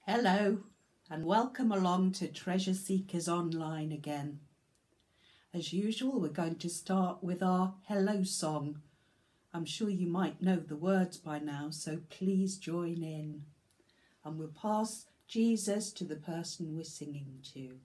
Hello and welcome along to Treasure Seekers Online again. As usual, we're going to start with our hello song. I'm sure you might know the words by now, so please join in. And we'll pass Jesus to the person we're singing to.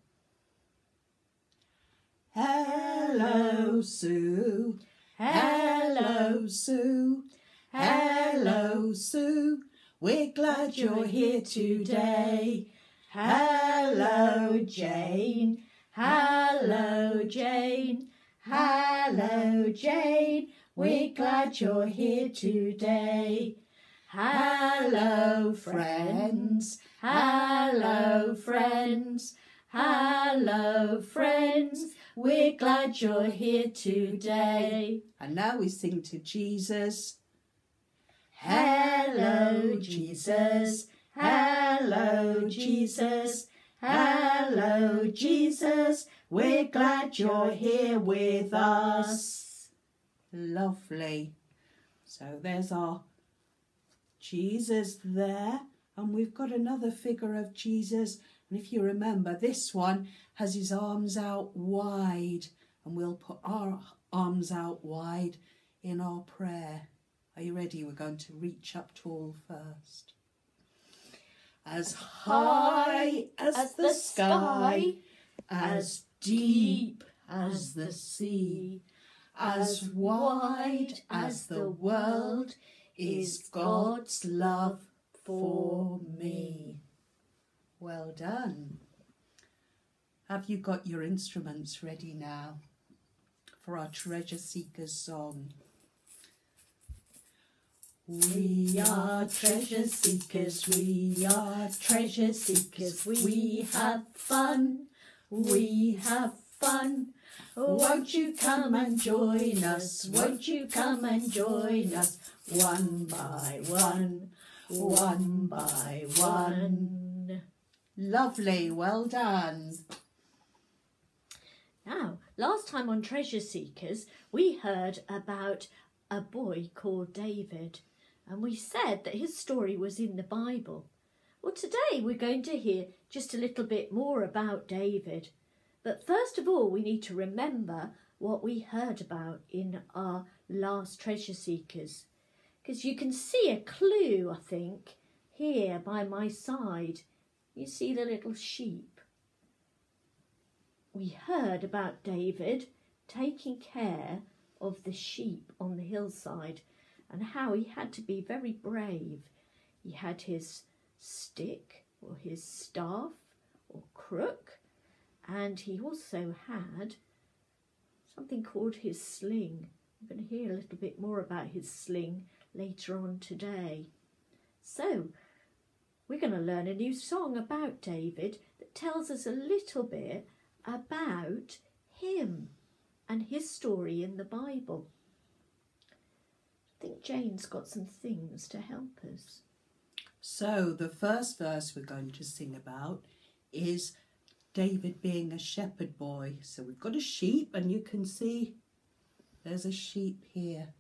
Hello, Sue. Hello, Sue. Hello, Sue. We're glad you're here today. Hello, Jane. Hello, Jane. Hello, Jane. We're glad you're here today. Hello, friends. Hello, friends. Hello, friends. We're glad you're here today. And now we sing to Jesus. Hello, Jesus. Hello, Jesus. Hello, Jesus. We're glad you're here with us. Lovely. So there's our Jesus there. And we've got another figure of Jesus. And if you remember, this one has his arms out wide. And we'll put our arms out wide in our prayer. Are you ready? We're going to reach up tall first. As high as the sky, as deep as the sea, as wide as the world is God's love for me. Well done. Have you got your instruments ready now for our Treasure Seekers song? We are treasure seekers, we are treasure seekers, we have fun, we have fun. Won't you come and join us, won't you come and join us, one by one, one by one. Lovely, well done. Now, last time on Treasure Seekers, we heard about a boy called David. And we said that his story was in the Bible. Well, today we're going to hear just a little bit more about David. But first of all, we need to remember what we heard about in our last Treasure Seekers. Because you can see a clue, I think, here by my side. You see the little sheep. We heard about David taking care of the sheep on the hillside, and how he had to be very brave. He had his stick or his staff or crook, and he also had something called his sling. We're going to hear a little bit more about his sling later on today. So we're going to learn a new song about David that tells us a little bit about him and his story in the Bible. I think Jane's got some things to help us. So the first verse we're going to sing about is David being a shepherd boy. So we've got a sheep, and you can see there's a sheep here.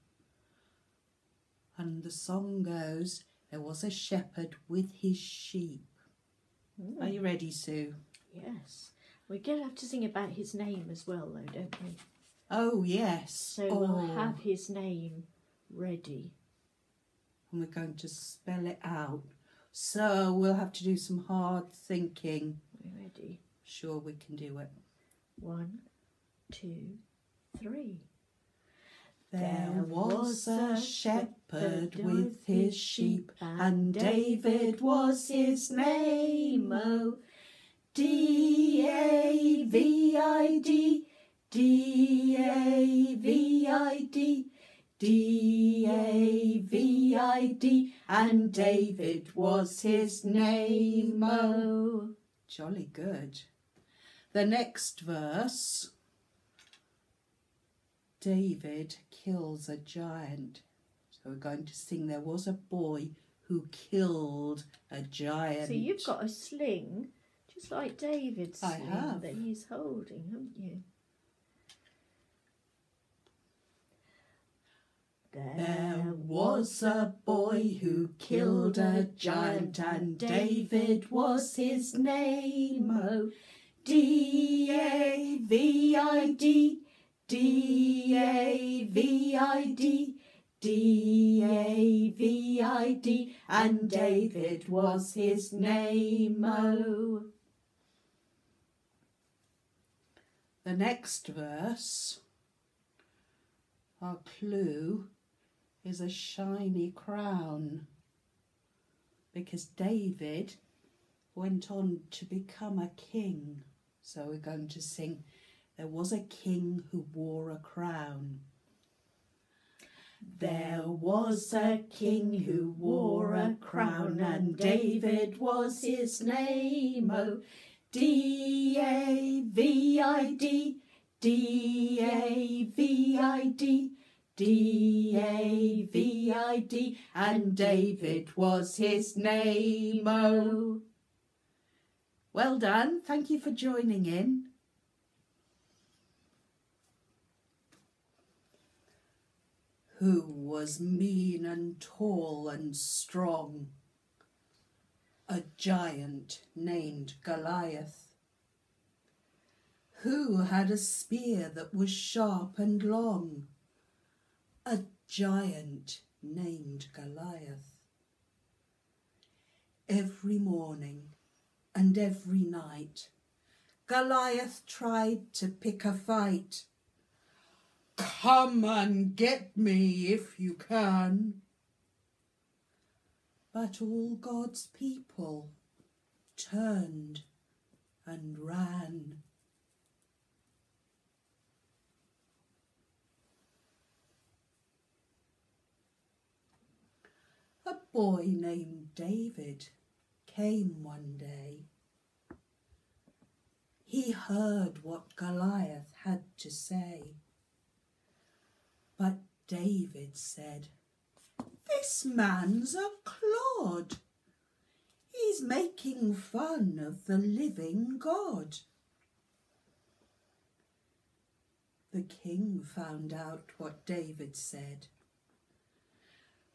And the song goes, there was a shepherd with his sheep. Are you ready, Sue? Yes. We're going to have to sing about his name as well, though, don't we? Oh, yes. So we'll have his name ready. And we're going to spell it out. So we'll have to do some hard thinking. We're ready. Sure, we can do it. 1, 2, 3. There was a shepherd with his sheep, and David was his name. Oh, D-A-V-I-D, D-A-V-I-D. D-A-V-I-D, and David was his name. Oh, jolly good. The next verse, David kills a giant. So we're going to sing, there was a boy who killed a giant. So you've got a sling, just like David's I sling have. that he's holding, haven't you? There was a boy who killed a giant, and David was his name. Oh, D-A-V-I-D, D-A-V-I-D, D-A-V-I-D, and David was his name. Oh. The next verse, our clue, is a shiny crown, because David went on to become a king. So we're going to sing, there was a king who wore a crown. There was a king who wore a crown, and David was his name. Oh, D-A-V-I-D, D-A-V-I-D, D-A-V-I-D, and David was his name. Oh. Well done. Thank you for joining in. Who was mean and tall and strong? A giant named Goliath. Who had a spear that was sharp and long? A giant named Goliath. Every morning and every night, Goliath tried to pick a fight. Come and get me if you can. But all God's people turned and ran. A boy named David came one day. He heard what Goliath had to say. But David said, "This man's a clod. He's making fun of the living God." The king found out what David said.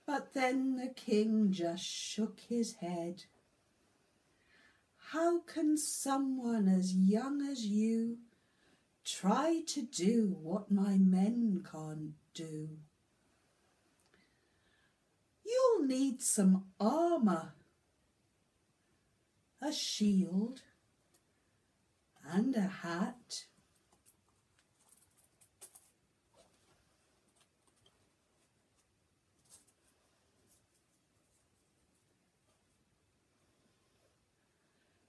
But then the king just shook his head. How can someone as young as you try to do what my men can't do? You'll need some armour, a shield and a hat.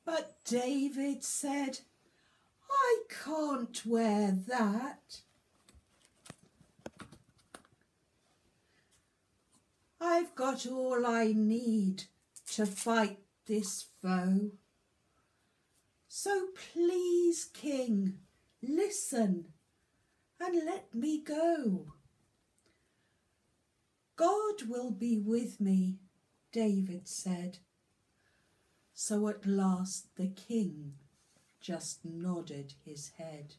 But David said, "I can't wear that. I've got all I need to fight this foe. So please, King, listen and let me go." "God will be with me," David said. So at last the king just nodded his head.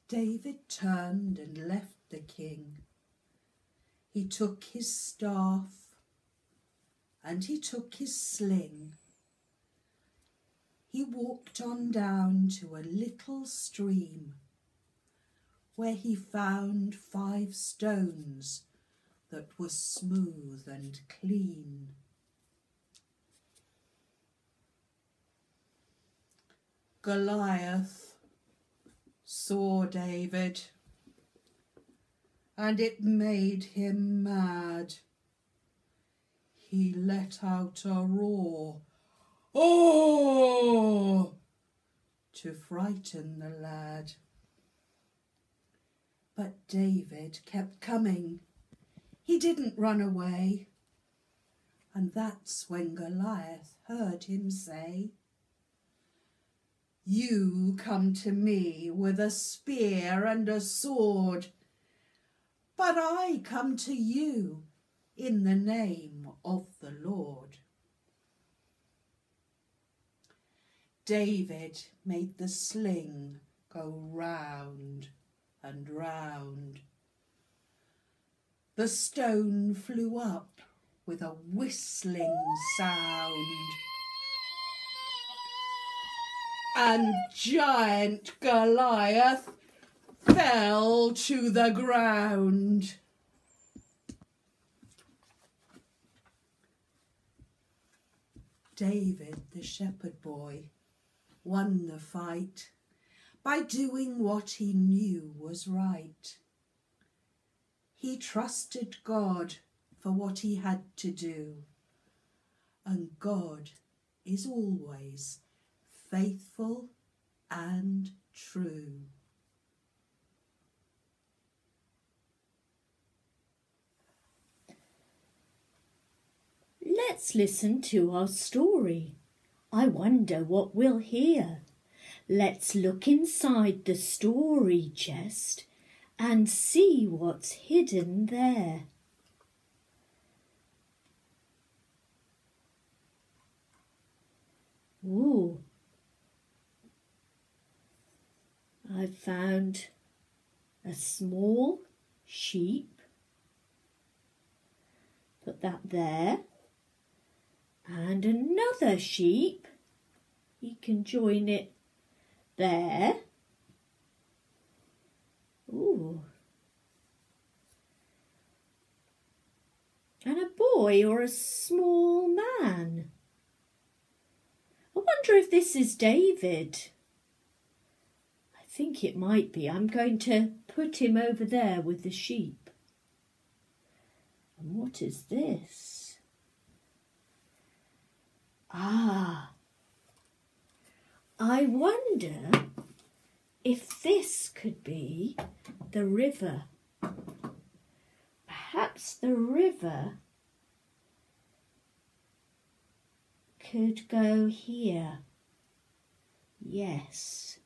David turned and left the king. He took his staff and he took his sling. He walked on down to a little stream where he found 5 stones that were smooth and clean. Goliath saw David, and it made him mad. He let out a roar, "Oh!" to frighten the lad. But David kept coming. He didn't run away. And that's when Goliath heard him say, "You come to me with a spear and a sword, but I come to you in the name of the Lord." David made the sling go round and round. The stone flew up with a whistling sound, and giant Goliath fell to the ground. David, the shepherd boy, won the fight by doing what he knew was right. He trusted God for what he had to do, and God is always faithful and true. Let's listen to our story. I wonder what we'll hear. Let's look inside the story chest and see what's hidden there. Ooh, I found a small sheep. Put that there. And another sheep. You can join it there. Ooh. And a boy or a small man. I wonder if this is David. I think it might be. I'm going to put him over there with the sheep. And what is this? Ah, I wonder if this could be the river. Perhaps the river could go here. Yes.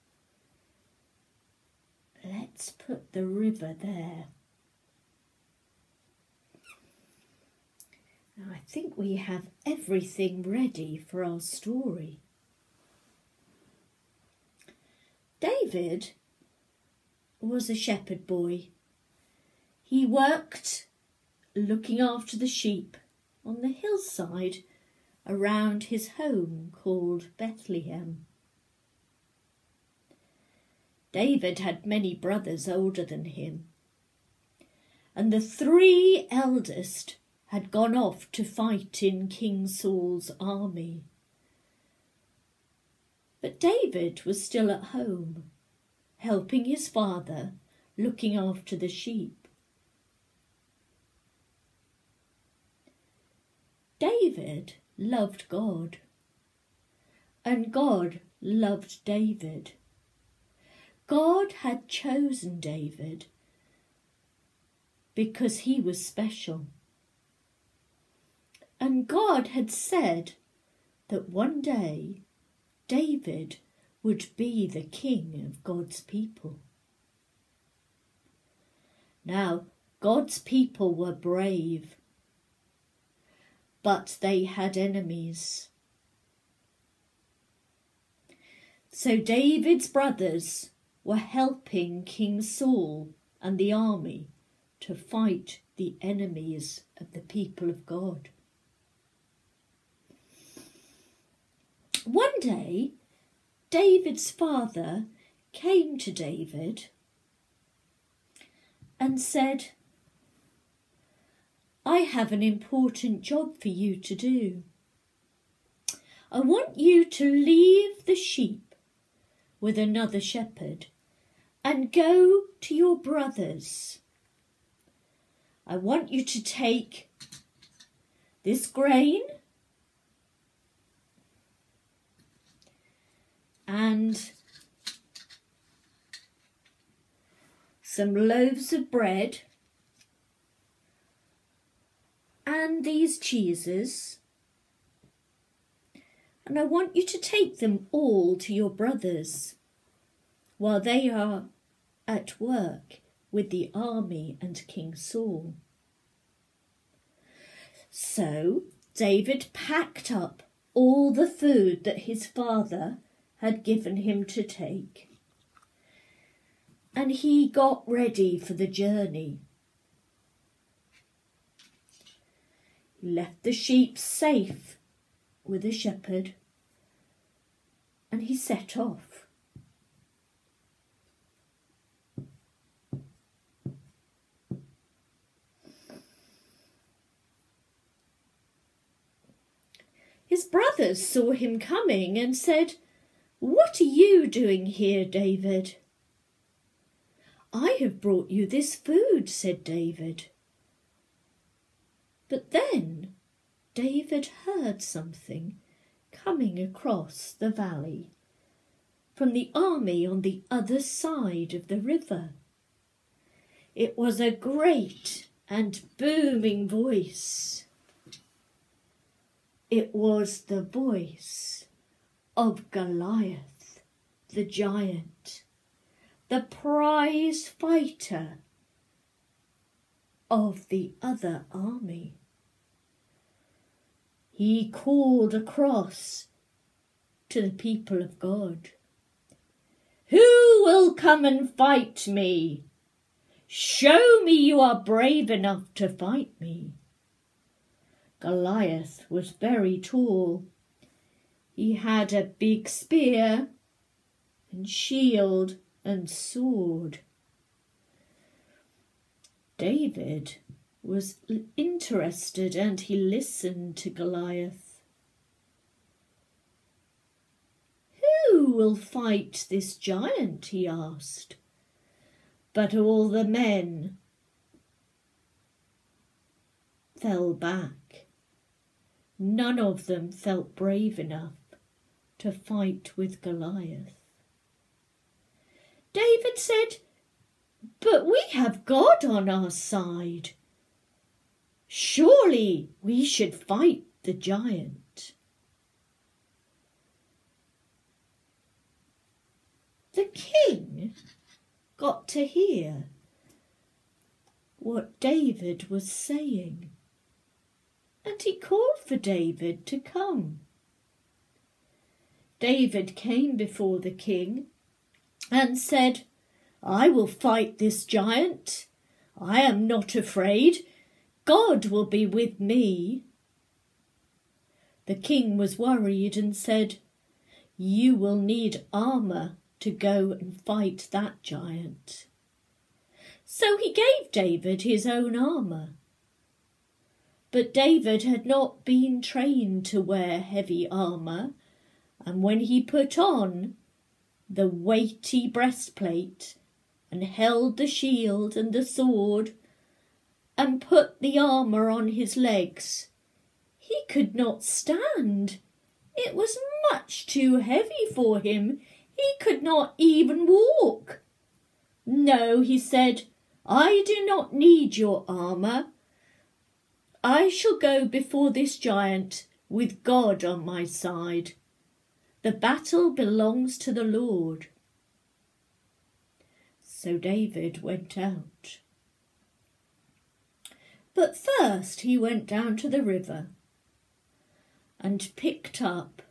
Let's put the river there. Now, I think we have everything ready for our story. David was a shepherd boy. He worked looking after the sheep on the hillside around his home called Bethlehem. David had many brothers older than him, and the three eldest had gone off to fight in King Saul's army. But David was still at home, helping his father, looking after the sheep. David loved God, and God loved David. God had chosen David because he was special. And God had said that one day David would be the king of God's people. Now, God's people were brave, but they had enemies. So David's brothers were helping King Saul and the army to fight the enemies of the people of God. One day, David's father came to David and said, "I have an important job for you to do. I want you to leave the sheep with another shepherd and go to your brothers. I want you to take this grain and some loaves of bread and these cheeses, and I want you to take them all to your brothers while they are at work with the army and King Saul." So David packed up all the food that his father had given him to take, and he got ready for the journey. He left the sheep safe with a shepherd, and he set off. His brothers saw him coming and said, "What are you doing here, David?" "I have brought you this food," said David. But then David heard something coming across the valley from the army on the other side of the river. It was a great and booming voice. It was the voice of Goliath, the giant, the prize fighter of the other army. He called across to the people of God, "Who will come and fight me? Show me you are brave enough to fight me." Goliath was very tall. He had a big spear and shield and sword. David was interested and he listened to Goliath. "Who will fight this giant?" he asked. But all the men fell back. None of them felt brave enough to fight with Goliath. David said, "But we have God on our side. Surely we should fight the giant." The king got to hear what David was saying, and he called for David to come. David came before the king and said, "I will fight this giant. I am not afraid. God will be with me." The king was worried and said, "You will need armour to go and fight that giant." So he gave David his own armour. But David had not been trained to wear heavy armour, and when he put on the weighty breastplate and held the shield and the sword and put the armour on his legs, he could not stand. It was much too heavy for him. He could not even walk. "No," he said, "I do not need your armour. I shall go before this giant with God on my side. The battle belongs to the Lord." So David went out. But first he went down to the river and picked up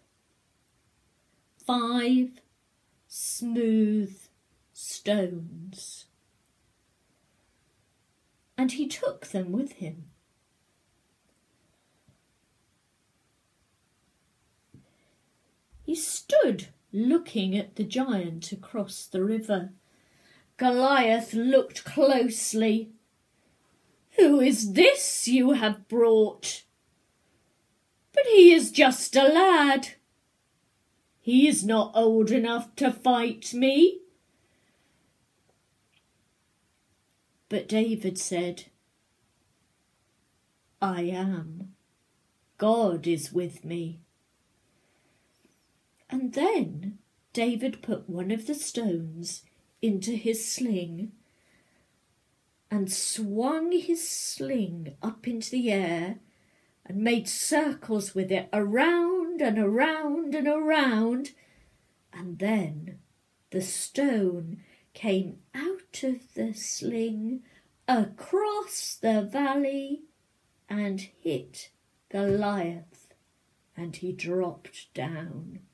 5 smooth stones, and he took them with him. He stood looking at the giant across the river. Goliath looked closely. "Who is this you have brought?" "But he is just a lad. He is not old enough to fight me." But David said, "I am. God is with me." And then David put one of the stones into his sling and swung his sling up into the air and made circles with it around and around and around. And then the stone came out of the sling across the valley and hit Goliath, and he dropped down.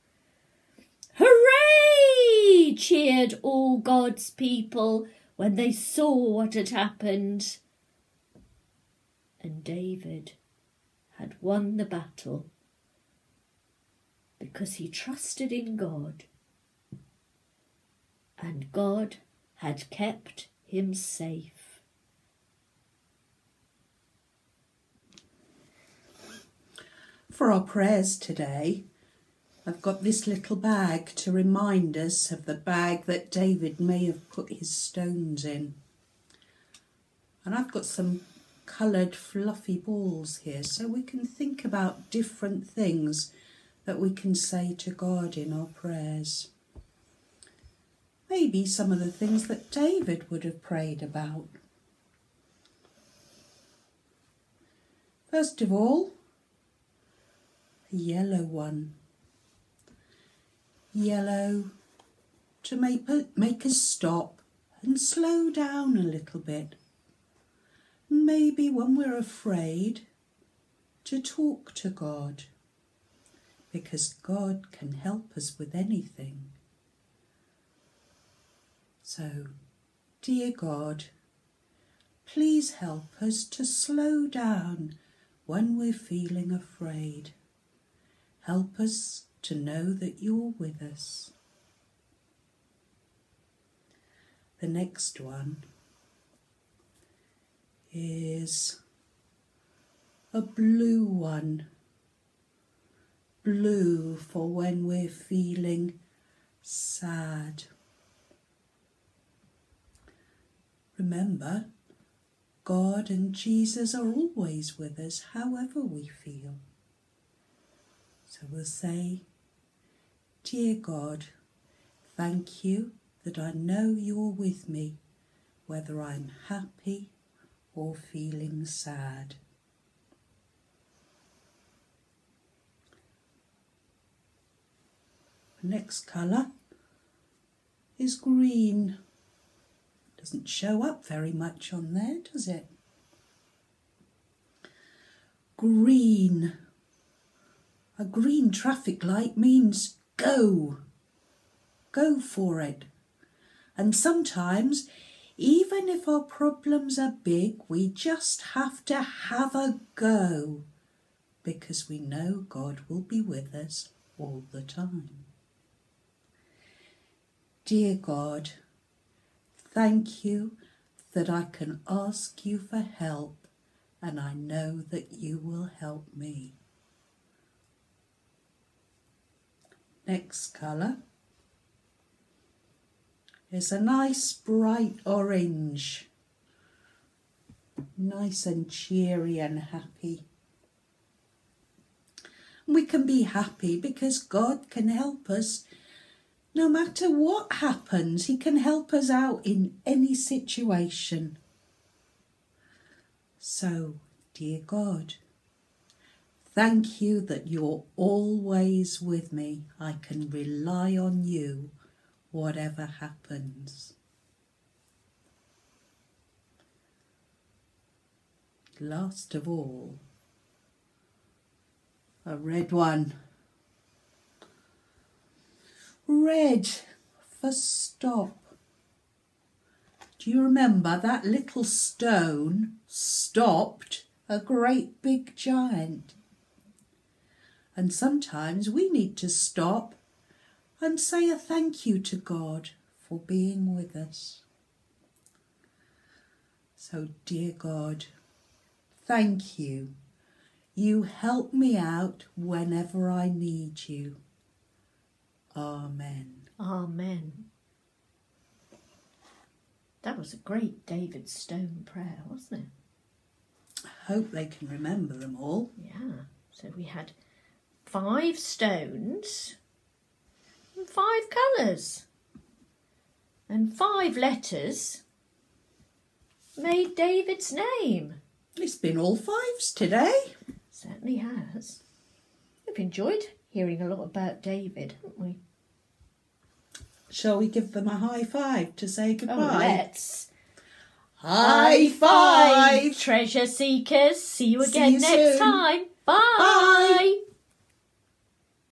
"Hooray!" Hooray! Cheered all God's people when they saw what had happened. And David had won the battle because he trusted in God, and God had kept him safe. For our prayers today, I've got this little bag to remind us of the bag that David may have put his stones in. And I've got some coloured fluffy balls here so we can think about different things that we can say to God in our prayers. Maybe some of the things that David would have prayed about. First of all, a yellow one. Yellow to make us stop and slow down a little bit. Maybe when we're afraid, to talk to God, because God can help us with anything. So, dear God, please help us to slow down when we're feeling afraid. Help us to know that you're with us. The next one is a blue one. Blue for when we're feeling sad. Remember, God and Jesus are always with us, however we feel. So we'll say, Dear God, thank you that I know you're with me, whether I'm happy or feeling sad. The next colour is green. Doesn't show up very much on there, does it? Green. A green traffic light means go. Go for it. And sometimes, even if our problems are big, we just have to have a go, because we know God will be with us all the time. Dear God, thank you that I can ask you for help, and I know that you will help me. Next colour is a nice bright orange, nice and cheery and happy. We can be happy because God can help us no matter what happens. He can help us out in any situation. So, dear God, thank you that you're always with me. I can rely on you, whatever happens. Last of all, a red one. Red for stop. Do you remember that little stone stopped a great big giant? And sometimes we need to stop and say a thank you to God for being with us. So, dear God, thank you. You help me out whenever I need you. Amen. Amen. That was a great David Stone prayer, wasn't it? I hope they can remember them all. Yeah. So we had 5 stones and 5 colours and 5 letters made David's name. It's been all 5s today. Certainly has. We've enjoyed hearing a lot about David, haven't we? Shall we give them a high five to say goodbye? Oh, let's. High five! Treasure seekers. See you again you next soon. time. Bye. Bye.